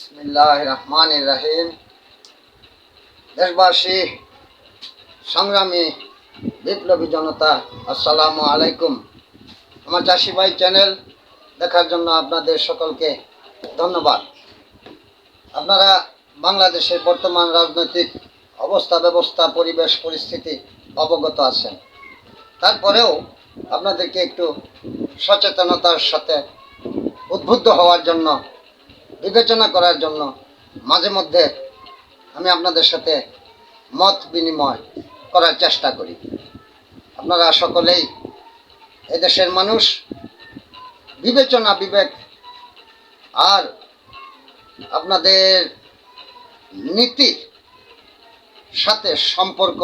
বিসমিল্লাহির রহমানির রহিম। দেশবাসী, সংগ্রামী বিপ্লবী জনতা, আসসালামু আলাইকুম। আমার চাষি ভাই চ্যানেল দেখার জন্য আপনাদের সকলকে ধন্যবাদ। আপনারা বাংলাদেশের বর্তমান রাজনৈতিক অবস্থা ব্যবস্থা পরিবেশ পরিস্থিতি অবগত আছেন। তারপরেও আপনাদেরকে একটু সচেতনতার সাথে উদ্বুদ্ধ হওয়ার জন্য, বিবেচনা করার জন্য মাঝে মধ্যে আমি আপনাদের সাথে মত বিনিময় করার চেষ্টা করি। আপনারা সকলেই এদেশের মানুষ, বিবেচনা বিবেক আর আপনাদের নীতির সাথে সম্পর্ক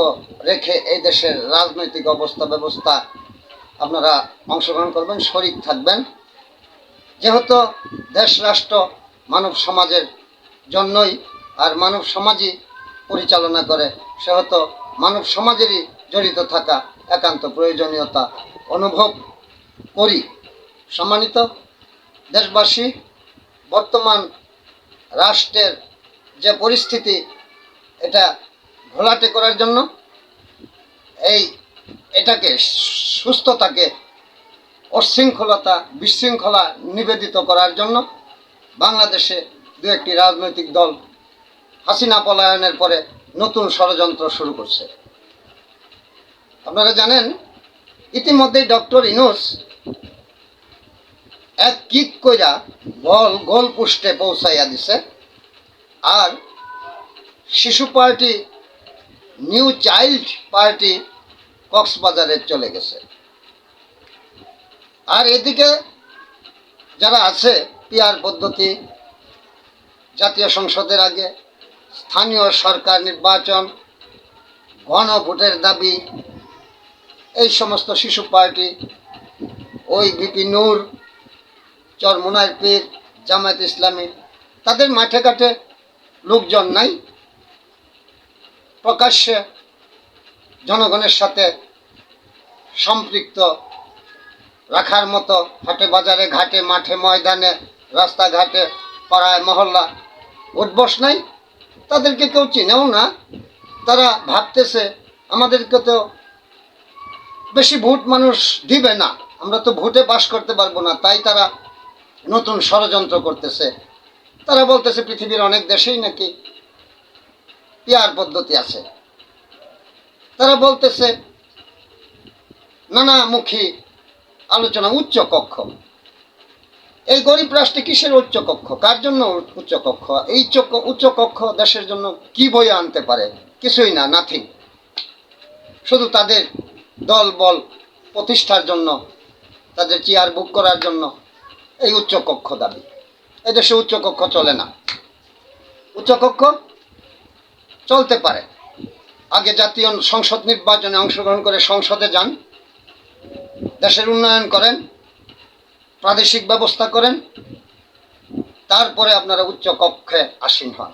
রেখে এই দেশের রাজনৈতিক অবস্থা ব্যবস্থা আপনারা অংশগ্রহণ করবেন, শরিক থাকবেন। যেহেতু দেশ রাষ্ট্র মানব সমাজের জন্যই, আর মানব সমাজই পরিচালনা করে, সেহেতু মানব সমাজেরই জড়িত থাকা একান্ত প্রয়োজনীয়তা অনুভব করি। সম্মানিত দেশবাসী, বর্তমান রাষ্ট্রের যে পরিস্থিতি, এটা ঘোলাটে করার জন্য, এটাকে সুস্থতাকে অশৃঙ্খলতা বিশৃঙ্খলা নিবেদিত করার জন্য বাংলাদেশে দু একটি রাজনৈতিক দল হাসিনা পলায়নের পরে নতুন ষড়যন্ত্র শুরু করছে। আপনারা জানেন, ইতিমধ্যেই ডক্টর ইউনূস এক কিক কইরা বল গোল পোস্টে পৌঁছাইয়া দিছে, আর শিশু পার্টি, নিউ চাইল্ড পার্টি কক্সবাজারে চলে গেছে। আর এদিকে যারা আছে, পিআর পদ্ধতি, জাতীয় সংসদের আগে স্থানীয় সরকার নির্বাচন, গণভোটের দাবি, এই সমস্ত শিশু পার্টি, ওই বিপি নূর, চরমোনাইর পীর, জামায়াত ইসলামী, তাদের মাঠে ঘাটে লোকজন নাই। প্রকাশ্যে জনগণের সাথে সম্পৃক্ত রাখার মতো হাটে বাজারে ঘাটে মাঠে ময়দানে রাস্তাঘাটে পাড়ায় মহল্লা উঠবস নাই। তাদেরকে কেউ চিনেও না। তারা ভাবতেছে আমাদেরকে তো বেশি ভোট মানুষ দিবে না, আমরা তো ভোটে পাস করতে পারবো না, তাই তারা নতুন ষড়যন্ত্র করতেছে। তারা বলতেছে পৃথিবীর অনেক দেশেই নাকি পিআর পদ্ধতি আছে। তারা বলতেছে নানামুখী আলোচনা, উচ্চ কক্ষ। এই গরিব রাষ্ট্রে কিসের উচ্চ কক্ষ? কার জন্য উচ্চ কক্ষ? এই উচ্চ কক্ষ দেশের জন্য কি বয়ে আনতে পারে? কিছুই না, নাথিং। শুধু তাদের দল বল প্রতিষ্ঠার জন্য, তাদের চেয়ার বুক করার জন্য এই উচ্চ কক্ষ দাবি। এদেশে উচ্চ কক্ষ চলে না। উচ্চ কক্ষ চলতে পারে, আগে জাতীয় সংসদ নির্বাচনে অংশগ্রহণ করে সংসদে যান, দেশের উন্নয়ন করেন, প্রাদেশিক ব্যবস্থা করেন, তারপরে আপনারা উচ্চ কক্ষে আসীন হন।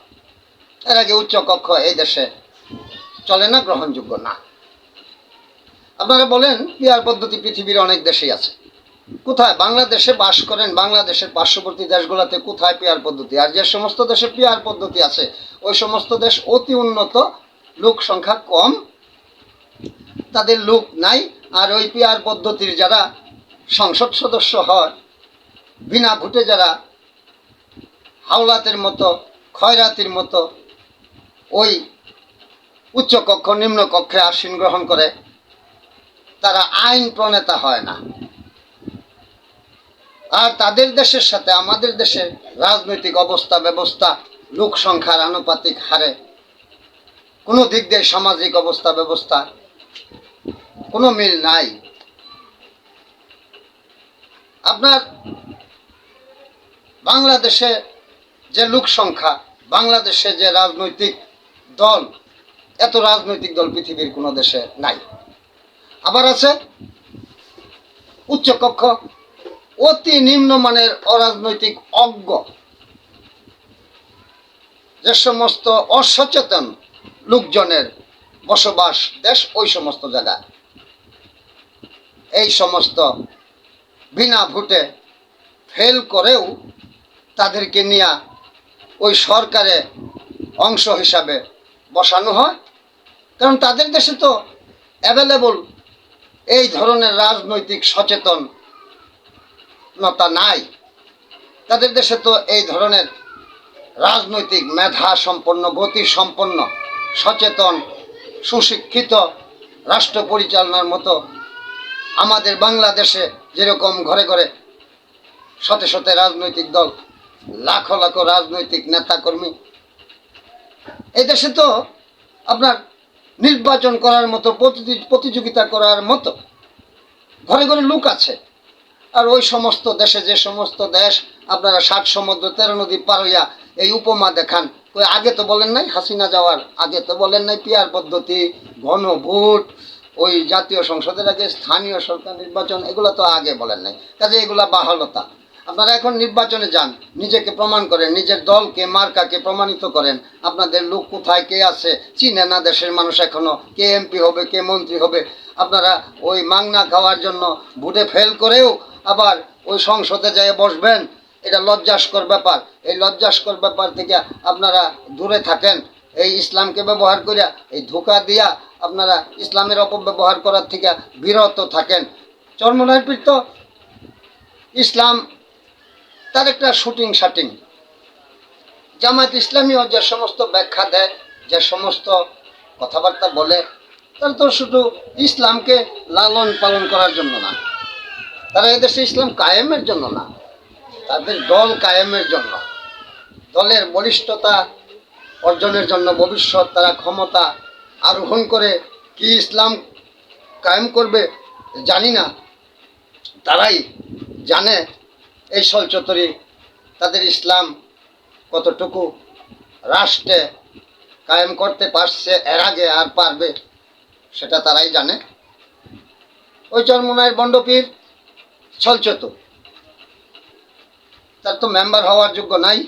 এর আগে উচ্চ কক্ষ এই দেশে চলে না, গ্রহণযোগ্য না। আপনারা বলেন পিআর পদ্ধতি পৃথিবীর অনেক দেশেই আছে। কোথায়? বাংলাদেশে বাস করেন, বাংলাদেশের পার্শ্ববর্তী দেশগুলোতে কোথায় পিআর পদ্ধতি? আর যে সমস্ত দেশে পিআর পদ্ধতি আছে, ওই সমস্ত দেশ অতি উন্নত, লোক সংখ্যা কম, তাদের লোক নাই। আর ওই পিআর পদ্ধতির যারা সংসদ সদস্য হয়, বিনা ভোটে যারা হাওলাতের মতো, খয়রাতির মতো ওই উচ্চ কক্ষ নিম্ন কক্ষে আসীন গ্রহণ করে, তারা আইন প্রণেতা হয় না। আর তাদের দেশের সাথে আমাদের দেশের রাজনৈতিক অবস্থা ব্যবস্থা, লোক সংখ্যার আনুপাতিক হারে কোনো দিক দিয়ে সামাজিক অবস্থা ব্যবস্থা কোনো মিল নাই। আপনার বাংলাদেশে যে লোক সংখ্যা, বাংলাদেশে যে রাজনৈতিক দল, এত রাজনৈতিক দল পৃথিবীর কোনো দেশে নাই। আবার আছে উচ্চকক্ষ, অতি নিম্নমানের অরাজনৈতিক অজ্ঞ, যে সমস্ত অসচেতন লোকজনের বসবাস দেশ, ওই সমস্ত জায়গায় এই সমস্ত বিনা ভোটে ফেল করেও তাদেরকে নিয়ে ওই সরকারে অংশ হিসাবে বসানো হয়। কারণ তাদের দেশে তো অ্যাভেলেবল এই ধরনের রাজনৈতিক সচেতনতা নাই। তাদের দেশে তো এই ধরনের রাজনৈতিক মেধা সম্পন্ন, গতি সম্পন্ন, সচেতন, সুশিক্ষিত রাষ্ট্র পরিচালনার মতো আমাদের বাংলাদেশে যেরকম ঘরে ঘরে শতে শতে রাজনৈতিক দল, লাখো লাখো রাজনৈতিক নেতাকর্মী, এই দেশে তো আপনার নির্বাচন করার মতো, প্রতিযোগিতা করার মতো ঘরে ঘরে লোক আছে। আর ওই সমস্ত দেশে, যে সমস্ত দেশ আপনারা 60 সমুদ্র 13 নদী পার হইয়া এই উপমা দেখান, ওই আগে তো বলেন নাই হাসিনা যাওয়ার আগে তো বলেন নাই পিয়ার পদ্ধতি, গণভোট, ওই জাতীয় সংসদের আগে স্থানীয় সরকার নির্বাচন, এগুলো তো আগে বলেন নাই। কাজে এগুলা বাহালতা। আপনারা এখন নির্বাচনে যান, নিজেকে প্রমাণ করেন, নিজের দলকে, মার্কাকে প্রমাণিত করেন। আপনাদের লোক কোথায়, কে আছে চিনে না দেশের মানুষ এখনো, কে এমপি হবে, কে মন্ত্রী হবে। আপনারা ওই মাংনা খাওয়ার জন্য ভোটে ফেল করেও আবার ওই সংসদে যেয়ে বসবেন, এটা লজ্জাস্কর ব্যাপার। এই লজ্জাস্কর ব্যাপার থেকে আপনারা দূরে থাকেন। এই ইসলামকে ব্যবহার করিয়া, এই ধোঁকা দিয়া আপনারা ইসলামের অপব্যবহার করার থেকে বিরত থাকেন। চরমনাইর পীর তো ইসলাম তার একটা শুটিং শাটিং। জামায়াত ইসলামীও যে সমস্ত ব্যাখ্যা দেয়, যে সমস্ত কথাবার্তা বলে, তারা তো শুধু ইসলামকে লালন পালন করার জন্য না, তারা এদেশে ইসলাম কায়েমের জন্য না, তাদের দল কায়েমের জন্য, দলের বলিষ্ঠতা অর্জনের জন্য, ভবিষ্যৎ তারা ক্ষমতা আরোহণ করে কি ইসলাম কায়েম করবে জানি না, তারাই জানে এই সলচতরি তাদের ইসলাম কতটুকু রাষ্ট্রে কায়েম করতে পারছে, এর আগে আর পারবে, সেটা তারাই জানে। ওই চরমনাইয়ের বন্ডপীর ছলচতু, তার তো মেম্বার হওয়ার যোগ্য নাই।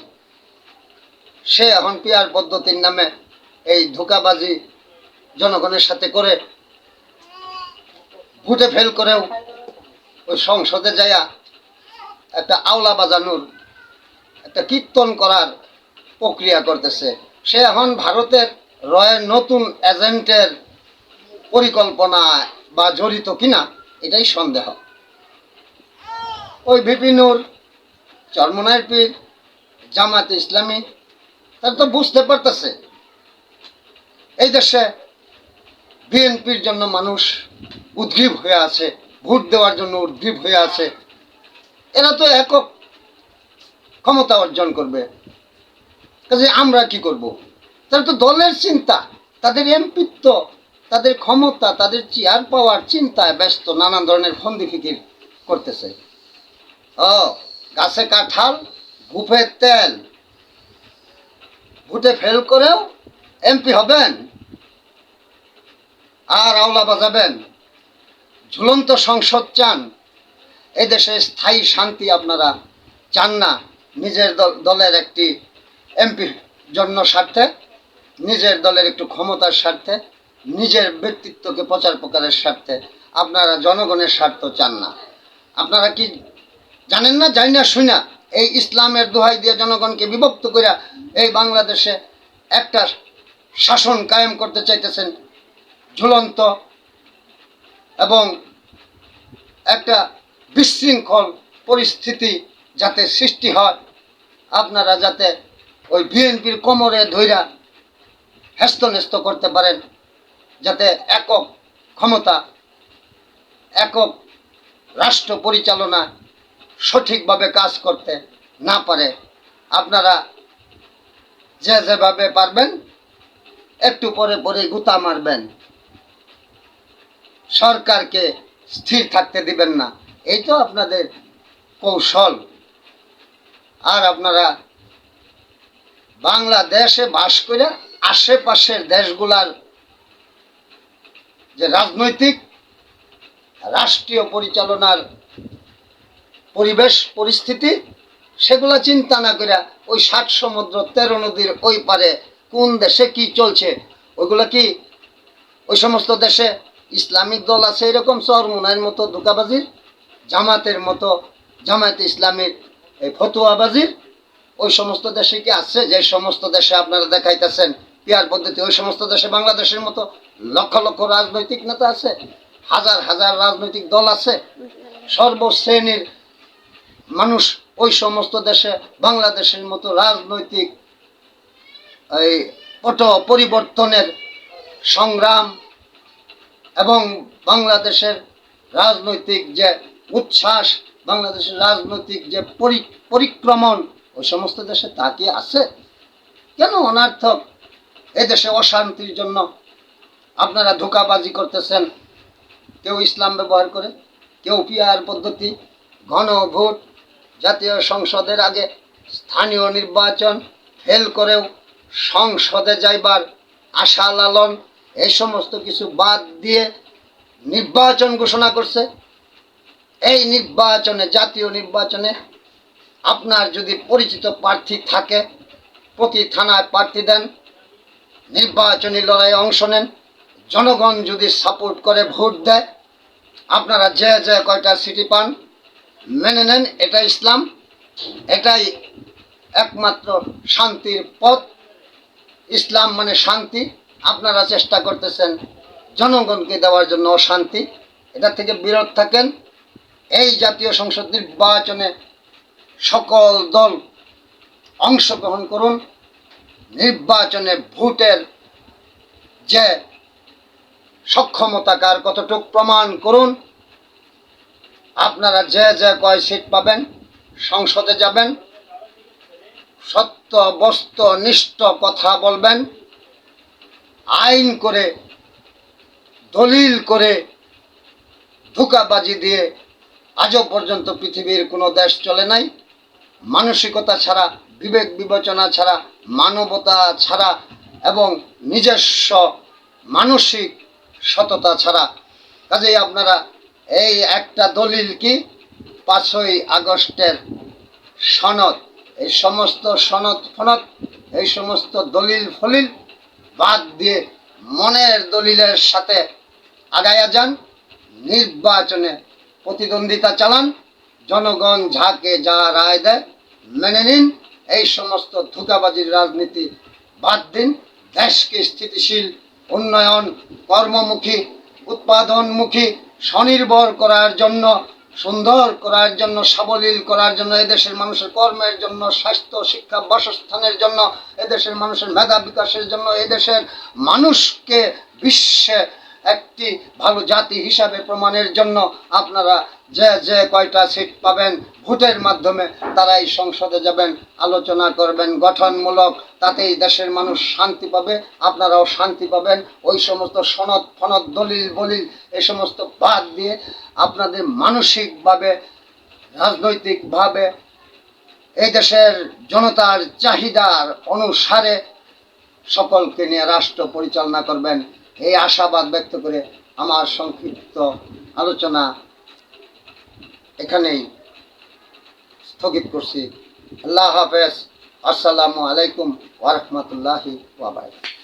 সে এখন পিয়ার পদ্ধতির নামে এই ধোঁকাবাজি জনগণের সাথে করে ভোটে ফেল করেও ওই সংসদে যাইয়া একটা আওলা বাজানোর, একটা কীর্তন করার প্রক্রিয়া করতেছে। সে এখন ভারতের রয়ের নতুন এজেন্টের পরিকল্পনা বা জড়িত কিনা এটাই সন্দেহ। ওই ভিপি নূর, চরমনাইয়ের পীর, জামায়াতে ইসলামী, তারা তো বুঝতে পারতেছে এই দেশে বিএনপির জন্য মানুষ উদ্গ্রীব হয়ে আছে, ভোট দেওয়ার জন্য উদ্গ্রীব হয়ে আছে। এরা তো একক ক্ষমতা অর্জন করবে, কাজে আমরা কি করব? তারা তো দলের চিন্তা, তাদের এমপিত্ব, তাদের ক্ষমতা, তাদের চেয়ার পাওয়ার চিন্তায় ব্যস্ত, নানান ধরনের ফন্দি ফিকির করতেছে। ও গাছে কাঁঠাল, বুফে তেল, ভোটে ফেল করেও এমপি হবেন আর আওলা বাজাবেন, ঝুলন্ত সংসদ চান। এদেশে স্থায়ী শান্তি আপনারা চান না। নিজের দলের একটি এমপি জন্য স্বার্থে, নিজের দলের একটু ক্ষমতার স্বার্থে, নিজের ব্যক্তিত্বকে প্রচার প্রকারের স্বার্থে আপনারা জনগণের স্বার্থ চান না। আপনারা কি জানেন না, যাই না শুনা এই ইসলামের দোহাই দিয়ে জনগণকে বিভক্ত করে এই বাংলাদেশে একটা শাসন কায়েম করতে চাইতেছেন, ঝুলন্ত এবং একটা বিশৃঙ্খল পরিস্থিতি যাতে সৃষ্টি হয়, আপনারা যাতে ওই বিএনপির কোমরে ধইরা হেস্তনেস্ত করতে পারেন, যাতে একক ক্ষমতা, একক রাষ্ট্র পরিচালনা সঠিকভাবে কাজ করতে না পারে। আপনারা যে যেভাবে পারবেন একটু পরে পরে গুতা মারবেন, সরকারকে স্থির থাকতে দিবেন না, এই তো আপনাদের কৌশল। আর আপনারা বাংলাদেশে বাস করে আশেপাশের দেশগুলার যে রাজনৈতিক রাষ্ট্রীয় পরিচালনার পরিবেশ পরিস্থিতি, সেগুলা চিন্তা না করে ওই 60 সমুদ্র 13 নদীর ওই পারে কোন দেশে কি চলছে, ওইগুলা কি ওই সমস্ত দেশে ইসলামিক দল আছে এরকম চরমনাইয়ের মতো ধোঁকাবাজির, জামাতের মতো, জামায়াতে ইসলামীর এই ফতুয়াবাজির, ওই সমস্ত দেশে কি আছে? যে সমস্ত দেশে আপনারা দেখাইতেছেন পিয়ার পদ্ধতি, ওই সমস্ত দেশে বাংলাদেশের মতো লক্ষ লক্ষ রাজনৈতিক নেতা আছে, হাজার হাজার রাজনৈতিক দল আছে, সর্বশ্রেণীর মানুষ ওই সমস্ত দেশে বাংলাদেশের মতো রাজনৈতিক এই পট পরিবর্তনের সংগ্রাম এবং বাংলাদেশের রাজনৈতিক যে উচ্ছ্বাস, বাংলাদেশের রাজনৈতিক যে পরিক্রমণ, ওই সমস্ত দেশে তা কি আছে? কেন অনার্থক এদেশে অশান্তির জন্য আপনারা ধোঁকাবাজি করতেছেন? কেউ ইসলাম ব্যবহার করে, কেউ পিয়ার পদ্ধতি, ঘন ভোট, জাতীয় সংসদের আগে স্থানীয় নির্বাচন ফেল করেও সংসদে যাইবার আশা লালন, এই সমস্ত কিছু বাদ দিয়ে নির্বাচন ঘোষণা করছে। এই নির্বাচনে, জাতীয় নির্বাচনে আপনার যদি পরিচিত প্রার্থী থাকে, প্রতি থানায় প্রার্থী দেন, নির্বাচনী লড়াইয়ে অংশ নেন, জনগণ যদি সাপোর্ট করে ভোট দেয়, আপনারা যে যে কয়টা সিটি পান মেনে নেন। এটা ইসলাম, এটাই একমাত্র শান্তির পথ। ইসলাম মানে শান্তি। আপনারা চেষ্টা করতেছেন জনগণকে দেওয়ার জন্য অশান্তি। এটা থেকে বিরত থাকেন। এই জাতীয় সংসদ নির্বাচনে সকল দল অংশগ্রহণ করুন। নির্বাচনে ভোটের যে সক্ষমতা কার কতটুক প্রমাণ করুন। আপনারা যে যে কয় সিট পাবেন, সংসদে যাবেন, সত্য বস্তুনিষ্ঠ কথা বলবেন, আইন করে, দলিল করে, ধোঁকাবাজি দিয়ে আজও পর্যন্ত পৃথিবীর কোনো দেশ চলে নাই। মানসিকতা ছাড়া, বিবেক বিবেচনা ছাড়া, মানবতা ছাড়া এবং নিজস্ব মানসিক সততা ছাড়া। কাজেই আপনারা এই একটা দলিল কি 5ই আগস্টের সনদ, এই সমস্ত সনদ ফনদ, এই সমস্ত দলিল ফলিল বাদ দিয়ে মনের দলিলের সাথে আগায়া যান, নির্বাচনে প্রতিদ্বন্দ্বিতা চালান, জনগণ যাকে যা রায় দেয় মেনে নিন। এই সমস্ত ধোঁকাবাজির রাজনীতি বাদ দিন। দেশকে স্থিতিশীল, উন্নয়ন, কর্মমুখী, উৎপাদনমুখী, স্বনির্ভর করার জন্য, সুন্দর করার জন্য, সাবলীল করার জন্য, এদেশের মানুষের কর্মের জন্য, স্বাস্থ্য, শিক্ষা, বাসস্থানের জন্য, এদেশের মানুষের মেধা বিকাশের জন্য, এদেশের মানুষকে বিশ্বে একটি ভালো জাতি হিসাবে প্রমাণের জন্য আপনারা যে যে কয়টা সিট পাবেন ভোটের মাধ্যমে তারাই সংসদে যাবেন, আলোচনা করবেন গঠনমূলক। তাতেই দেশের মানুষ শান্তি পাবে, আপনারাও শান্তি পাবেন। ওই সমস্ত সনদ ফনদ, দলিল বলিল এই সমস্ত বাদ দিয়ে আপনাদের মানসিকভাবে, রাজনৈতিকভাবে এই দেশের জনতার চাহিদার অনুসারে সকলকে নিয়ে রাষ্ট্র পরিচালনা করবেন, এই আশাবাদ ব্যক্ত করে আমার সংক্ষিপ্ত আলোচনা এখানেই স্থগিত করছি। আল্লাহ হাফেজ। আসসালামু আলাইকুম ওয়া রাহমাতুল্লাহি ওয়া বারাকাতুহু।